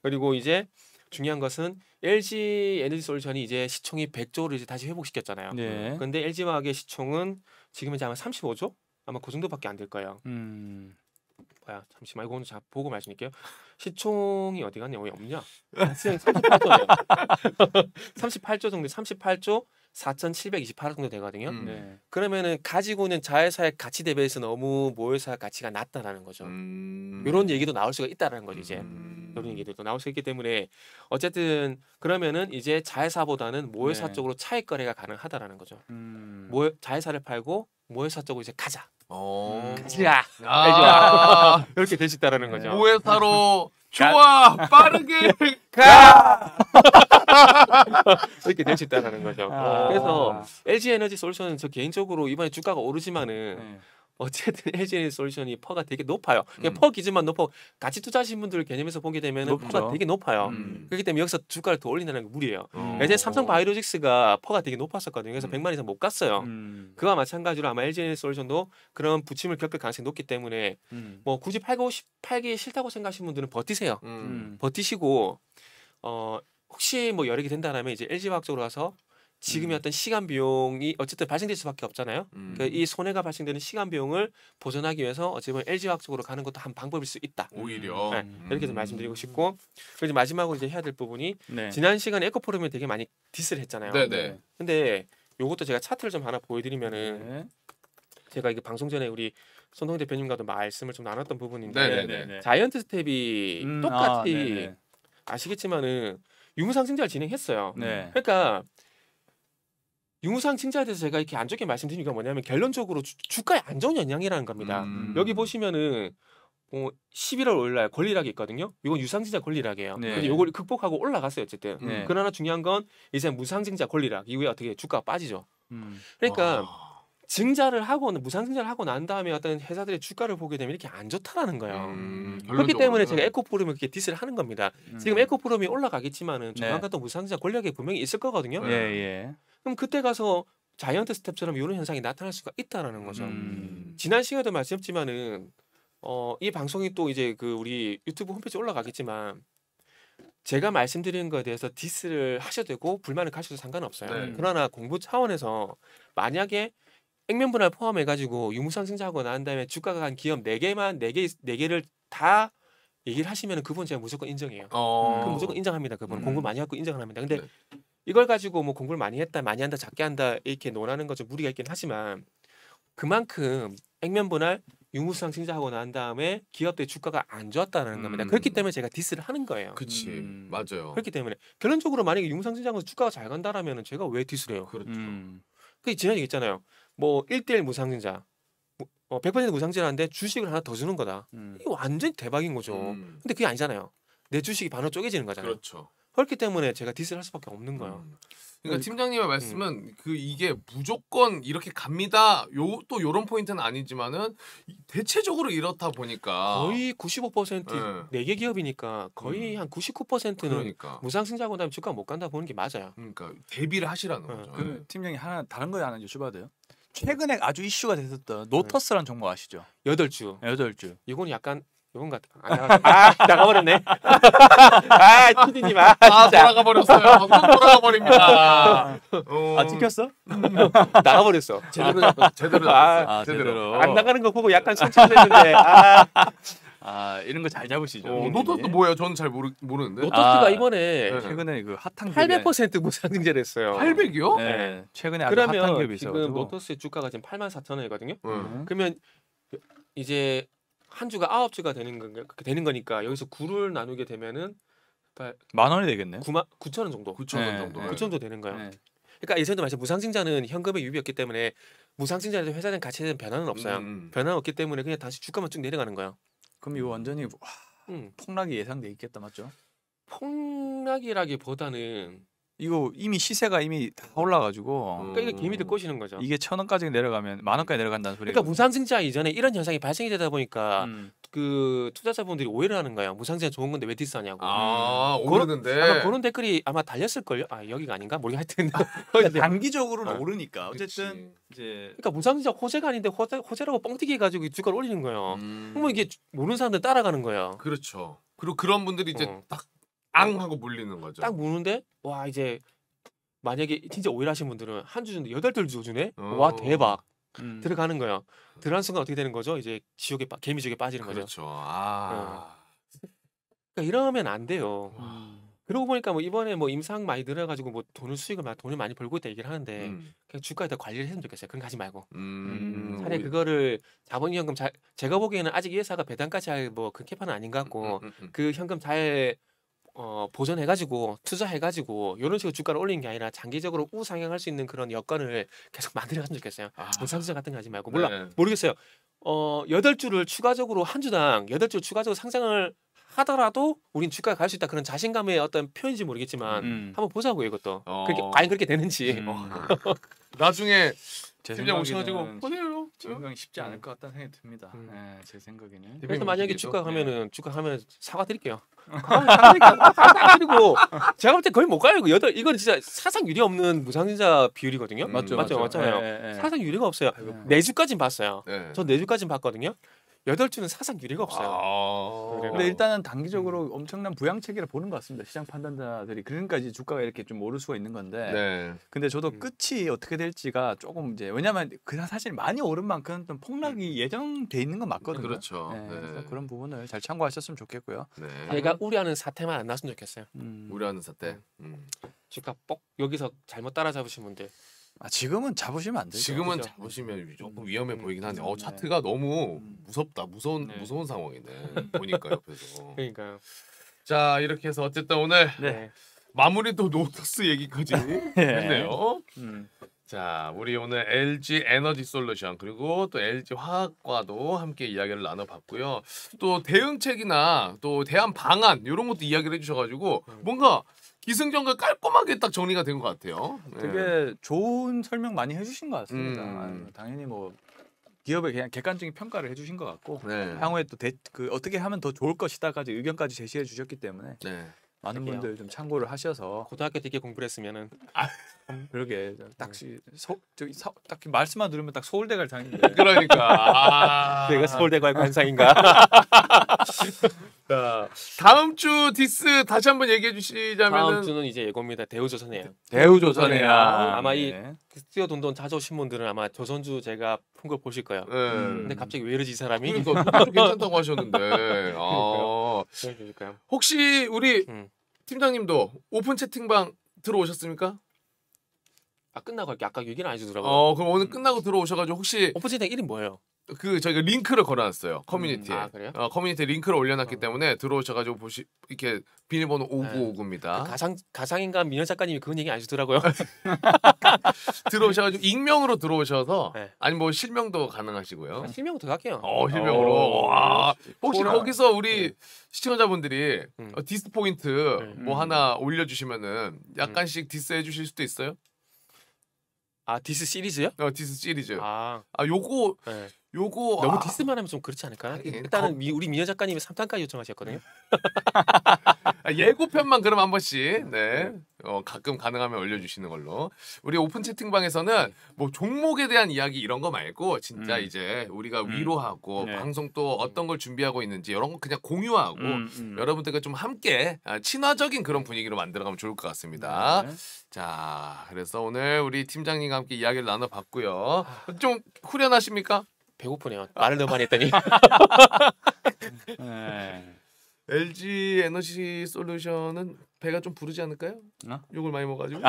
그리고 이제 중요한 것은 LG 에너지 솔루션이 이제 시총이 100조를 이제 다시 회복시켰잖아요. 그런데 LG화학의 시총은 지금 이제 아마 35조? 아마 그 정도밖에 안 될 거예요. 잠시만 이거는 자 보고 말씀드릴게요. 시총이 어디 갔냐? 왜 없냐? 시총이 38조예요. 38조 정도 38조 4,728억 정도 되거든요. 네. 그러면은 가지고 있는 자회사의 가치 대비해서 너무 모회사 가치가 낮다라는 거죠. 이런 얘기도 나올 수가 있다라는 거죠. 이제 이런 얘기도 나올 수 있기 때문에 어쨌든 그러면은 이제 자회사보다는 모회사 네. 쪽으로 차익 거래가 가능하다라는 거죠. 자회사를 팔고 모회사 쪽으로 이제 가자. 가자. 이렇게 될 수 있다라는 거죠. 모회사로 좋아 빠르게 가. 이렇게 될 수 있다라는 거죠. 그래서 LG 에너지 솔루션은 저 개인적으로 이번에 주가가 오르지만은 어쨌든 LG 에너지 솔루션이 퍼가 되게 높아요. 퍼 기준만 높고 같이 투자하신 분들 개념에서 보게 되면 퍼가 되게 높아요. 그렇기 때문에 여기서 주가를 더 올린다는 게 무리예요. 예전에 삼성바이오로직스가 퍼가 되게 높았었거든요. 그래서 100만 이상 못 갔어요. 그와 마찬가지로 아마 LG 에너지 솔루션도 그런 부침을 겪을 가능성이 높기 때문에 뭐 굳이 팔기 싫다고 생각하시는 분들은 버티세요. 버티시고 혹시 뭐 여력이 된다라면 이제 LG화학 쪽으로 가서 지금의 어떤 시간 비용이 어쨌든 발생될 수밖에 없잖아요. 그러니까 이 손해가 발생되는 시간 비용을 보전하기 위해서 어찌보면 LG화학 쪽으로 가는 것도 한 방법일 수 있다. 오히려 네, 이렇게 좀 말씀드리고 싶고 그리고 마지막으로 이제 해야 될 부분이 지난 시간에 에코포럼에 되게 많이 디스를 했잖아요. 네네. 근데 요것도 제가 차트를 좀 하나 보여드리면은 제가 이게 방송 전에 우리 손동희 대표님과도 말씀을 좀 나눴던 부분인데 자이언트 스텝이 똑같이 아시겠지만은 유무상증자를 진행했어요. 그러니까 유무상증자에 대해서 제가 이렇게 안 좋게 말씀드린 게 뭐냐면 결론적으로 주가에 안 좋은 영향이라는 겁니다. 여기 보시면은 11월 5일날 권리락이 있거든요. 이건 유상증자 권리락이에요. 근데 이걸 극복하고 올라갔어요 어쨌든. 그러나 중요한 건 이제 무상증자 권리락 이후에 어떻게 주가가 빠지죠. 그러니까 증자를 하고 무상증자를 하고 난 다음에 어떤 회사들의 주가를 보게 되면 이렇게 안 좋다라는 거예요. 그렇기 때문에 제가 에코포럼을 그렇게 디스를 하는 겁니다. 지금 에코포럼이 올라가겠지만은 조만간 또 무상증자 권력이 분명히 있을 거거든요. 그럼 그때 가서 자이언트 스텝처럼 이런 현상이 나타날 수가 있다라는 거죠. 지난 시간에도 말씀드렸지만은 이 방송이 또 이제 그 우리 유튜브 홈페이지 올라가겠지만 제가 말씀드리는 거에 대해서 디스를 하셔도 되고 불만을 가셔도 상관없어요. 그러나 공부 차원에서 만약에 액면분할 포함해 가지고 유무상증자하고 난 다음에 주가가 간 기업 4개를 다 얘기를 하시면 그분 제가 무조건 인정해요. 그건 무조건 인정합니다. 그분 공부 많이 하고 인정을 합니다. 근데 이걸 가지고 뭐 공부를 많이 했다, 많이 한다, 작게 한다 이렇게 논하는 거 좀 무리가 있긴 하지만 그만큼 액면분할 유무상증자하고 난 다음에 기업들의 주가가 안 좋았다는 겁니다. 그렇기 때문에 제가 디스를 하는 거예요. 그치 맞아요. 그렇기 때문에 결론적으로 만약에 유무상증자하고 주가가 잘 간다라면 제가 왜 디스를 해요? 그렇죠. 그 지난 얘기 있잖아요. 뭐 1대1 무상증자 100% 무상증자인데 주식을 하나 더 주는 거다. 이거 완전 대박인 거죠. 근데 그게 아니잖아요. 내 주식이 반으로 쪼개지는 거잖아요. 그렇죠. 그렇기 때문에 제가 디스를 할 수밖에 없는 거예요. 그러니까 팀장님의 말씀은 그 이게 무조건 이렇게 갑니다. 또 요런 포인트는 아니지만은 대체적으로 이렇다 보니까 거의 95% 4개 기업이니까 거의 한 99%는 그러니까. 무상증자하고 나면 주가 못 간다 보는 게 맞아요. 그러니까 대비를 하시라는 거죠. 그 팀장님 하나 다른 거 하나 여쭤봐도 돼요? 최근에 아주 이슈가 됐었던 노터스라는 종목 아시죠? 8주. 8주. 이건 약간 이건 같아. 나가버렸네. TD님 돌아가 버렸어요. 또 돌아가 버립니다. 찍혔어? 나가버렸어. 제대로 잡았어요. 제대로. 안 나가는 거 보고 약간 손짓했는데 이런 거 잘 잡으시죠. 노터스 뭐예요? 저는 잘 모르는데. 노터스가 이번에 최근에 그 핫한 800% 무상증자를 했어요. 800이요? 네. 최근에 아주 핫한 그러면 기업이 지금 있어가지고. 노터스의 주가가 지금 84,000원이거든요. 그러면 이제 한 주가 9주가 되는 거니까 여기서 9를 나누게 되면은 10,000원이 되겠네. 9,000원 정도. 9,000원 정도. 9,000원 정도 되는 거예요. 그러니까 예전에도 말씀 무상증자는 현금의 유입이었기 때문에 무상증자에도 회사된 가치에 대한 변화는 없어요. 변화는 없기 때문에 그냥 다시 주가만 쭉 내려가는 거예요. 그럼 이거 완전히 폭락이 예상돼 있겠다 맞죠? 폭락이라기보다는 이거 이미 시세가 이미 다 올라가지고 그러니까 이게 개미들 꼬시는 거죠. 이게 1,000원까지 내려가면 10,000원까지 내려간다는 소리가. 그러니까 무상증자 이전에 이런 현상이 발생이 되다 보니까 그 투자자분들이 오해를 하는 거예요. 무상증자 좋은 건데 왜 디스하냐고. 오르는데. 아마 그런 댓글이 아마 달렸을 걸요. 여기가 아닌가 모르겠는데. 그러니까 단기적으로는 오르니까 어쨌든 이제. 그러니까 무상증자 호재가 아닌데 호재라고 뻥튀기 해가지고 주가를 올리는 거예요. 그러면 이게 모르는 사람들 따라가는 거예요. 그렇죠. 그리고 그런 분들이 이제 딱 앙 하고 몰리는 거죠. 딱 무는데 와 이제 만약에 진짜 오해를 하신 분들은 한 주 주는데 8달 주네. 와 대박. 들어가는 거예요. 들어간 순간 어떻게 되는 거죠? 이제 개미 지옥에 빠지는 거죠. 그렇죠. 아. 그러니까 이러면 안 돼요. 그러고 보니까 뭐 이번에 뭐 임상 많이 들어가지고 뭐 돈을 많이 벌고 있다 얘기를 하는데 그냥 주가에다 관리를 했으면 좋겠어요. 그런 거 하지 말고. 차라리 그거를 자본이현금 제가 보기에는 아직 이 회사가 배당까지 할 뭐 그 캐파는 아닌 것 같고 그 현금 잘 보존해가지고 투자해가지고 이런 식으로 주가를 올리는 게 아니라 장기적으로 우상향할 수 있는 그런 여건을 계속 만들어갔으면 좋겠어요. 무상투자 같은 거 하지 말고 모르겠어요. 8주를 추가적으로 한 주당 8주 추가적으로 상장을 하더라도 우린 주가가 갈 수 있다 그런 자신감의 어떤 표현인지 모르겠지만 한번 보자고 이것도 그렇게 과연 그렇게 되는지 나중에 제 팀장 오셔가지고 보내요. 생각이 쉽지 않을 것 같다는 생각이 듭니다. 네, 제 생각에는. 그래서 만약에 주가 가면 사과 드릴게요. 사과 드리고 제가 볼 때 거의 못 가요. 이건 진짜 사상 유례 없는 무상증자 비율이거든요. 맞잖아요. 네. 사상 유례가 없어요. 4주까지는 봤어요. 전 4주까지는 봤거든요. 8주는 사상 유례가 없어요. 근데 일단은 단기적으로 엄청난 부양체계를 보는 것 같습니다. 시장 판단자들이. 그러니까 이제 주가가 이렇게 좀 오를 수가 있는 건데. 근데 저도 끝이 어떻게 될지가 조금 이제 왜냐면 사실 많이 오른 만큼 좀 폭락이 예정돼 있는 건 맞거든요. 그렇죠. 그래서 그런 부분을 잘 참고하셨으면 좋겠고요. 제가 우려하는 사태만 안 났으면 좋겠어요. 우려하는 사태. 주가 뻑 여기서 잘못 따라잡으신 분들. 지금은 잡으시면 안 되죠. 지금은 그렇죠? 잡으시면 조금 위험해 보이긴 하네. 차트가 너무 무섭다. 무서운 상황이네. 보니까 옆에서. 그러니까요. 자 이렇게 해서 어쨌든 오늘 마무리도 노트스 얘기까지 했네요. 자 우리 오늘 LG 에너지 솔루션 그리고 또 LG 화학과도 함께 이야기를 나눠봤고요. 또 대응책이나 또 대안 방안 이런 것도 이야기를 해주셔가지고 뭔가 기승전결 깔끔하게 딱 정리가 된 것 같아요. 되게 좋은 설명 많이 해주신 것 같습니다. 당연히 뭐 기업에 그냥 객관적인 평가를 해주신 것 같고 향후에 또 어떻게 하면 더 좋을 것이다까지 의견까지 제시해 주셨기 때문에 많은 분들 좀 참고를 하셔서 고등학교 때 공부를 했으면은 그러게 딱히 말씀만 들으면 딱 서울대 갈 장인데 그러니까 내가 서울대 갈 관상인가? 자, 다음 주 디스 다시 한번 얘기해 주시자면은 다음 주는 이제 예고입니다. 대우조선해요. 대우조선해야 아마 이 스튜디오 돈돈 자주 오신 분들은 아마 조선주 제가 푼 걸 보실 거예요. 근데 갑자기 왜 이러지 이 사람이? 그러니까 괜찮다고 하셨는데. 그러니까요. 혹시 우리 팀장님도 오픈 채팅방 들어오셨습니까? 끝나고 할게. 아까 얘기는 안 해주더라고요. 그럼 오늘 끝나고 들어오셔가지고 혹시 오픈 채팅 이름 뭐예요? 저희가 링크를 걸어놨어요 커뮤니티에. 그래요? 커뮤니티에 링크를 올려놨기 때문에 들어오셔가지고 이렇게 비밀번호 5959입니다. 가상인간 민현 작가님이 그런 얘기 안 해주더라고요. 들어오셔가지고 익명으로 들어오셔서 아니 뭐 실명도 가능하시고요. 실명도 할게요. 실명으로. 혹시 거기서 우리 시청자분들이 디스 포인트 뭐 하나 올려주시면은 약간씩 디스 해주실 수도 있어요. 디스 시리즈요? 디스 시리즈. 요거 너무 디스만 하면 좀 그렇지 않을까요? 일단은 우리 민현 작가님이 3탄까지 요청하셨거든요. 예고편만 그럼 한 번씩 가끔 가능하면 올려주시는 걸로. 우리 오픈 채팅방에서는 뭐 종목에 대한 이야기 이런 거 말고 진짜 이제 우리가 위로하고 방송 또 어떤 걸 준비하고 있는지 이런 거 그냥 공유하고 여러분들과 좀 함께 친화적인 그런 분위기로 만들어가면 좋을 것 같습니다. 자 그래서 오늘 우리 팀장님과 함께 이야기를 나눠봤고요. 좀 후련하십니까? 배고프네요. 말을 너무 많이 했더니. LG 에너지 솔루션은 배가 좀 부르지 않을까요? 욕을 많이 먹어가지고.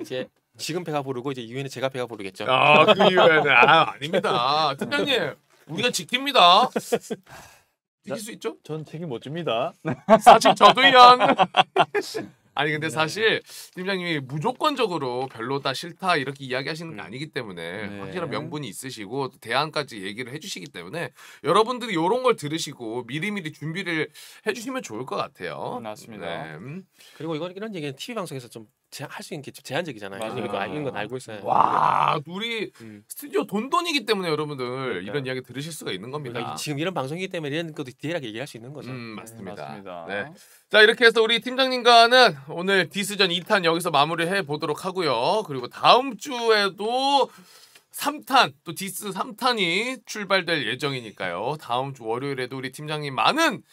이제 지금 배가 부르고 이제 이후에는 제가 배가 부르겠죠. 그 이후에는 아닙니다. 팀장님 우리가 지킵니다. 지킬 수 있죠? 전 책임 못 집니다. 사실 저도요. 아니 근데 사실 팀장님이 무조건적으로 별로다 싫다 이렇게 이야기하시는 게 아니기 때문에 확실한 명분이 있으시고 대안까지 얘기를 해주시기 때문에 여러분들이 이런 걸 들으시고 미리미리 준비를 해주시면 좋을 것 같아요. 맞습니다. 그리고 이런 얘기는 TV 방송에서 좀 할 수 있는 게 좀 제한적이잖아요. 이런 건 알고 있어요. 와 우리 스튜디오 돈돈이기 때문에 여러분들 이런 이야기 들으실 수가 있는 겁니다. 그러니까 지금 이런 방송이기 때문에 이런 것도 디테일하게 얘기할 수 있는 거죠. 맞습니다. 네. 자 이렇게 해서 우리 팀장님과는 오늘 디스전 2탄 여기서 마무리해 보도록 하고요. 그리고 다음 주에도 3탄 또 디스 3탄이 출발될 예정이니까요. 다음 주 월요일에도 우리 팀장님 많은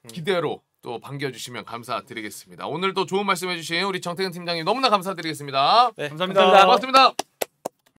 기대로 또 반겨주시면 감사드리겠습니다. 오늘도 좋은 말씀해주신 우리 정태근 팀장님 너무나 감사드리겠습니다. 감사합니다. 고맙습니다.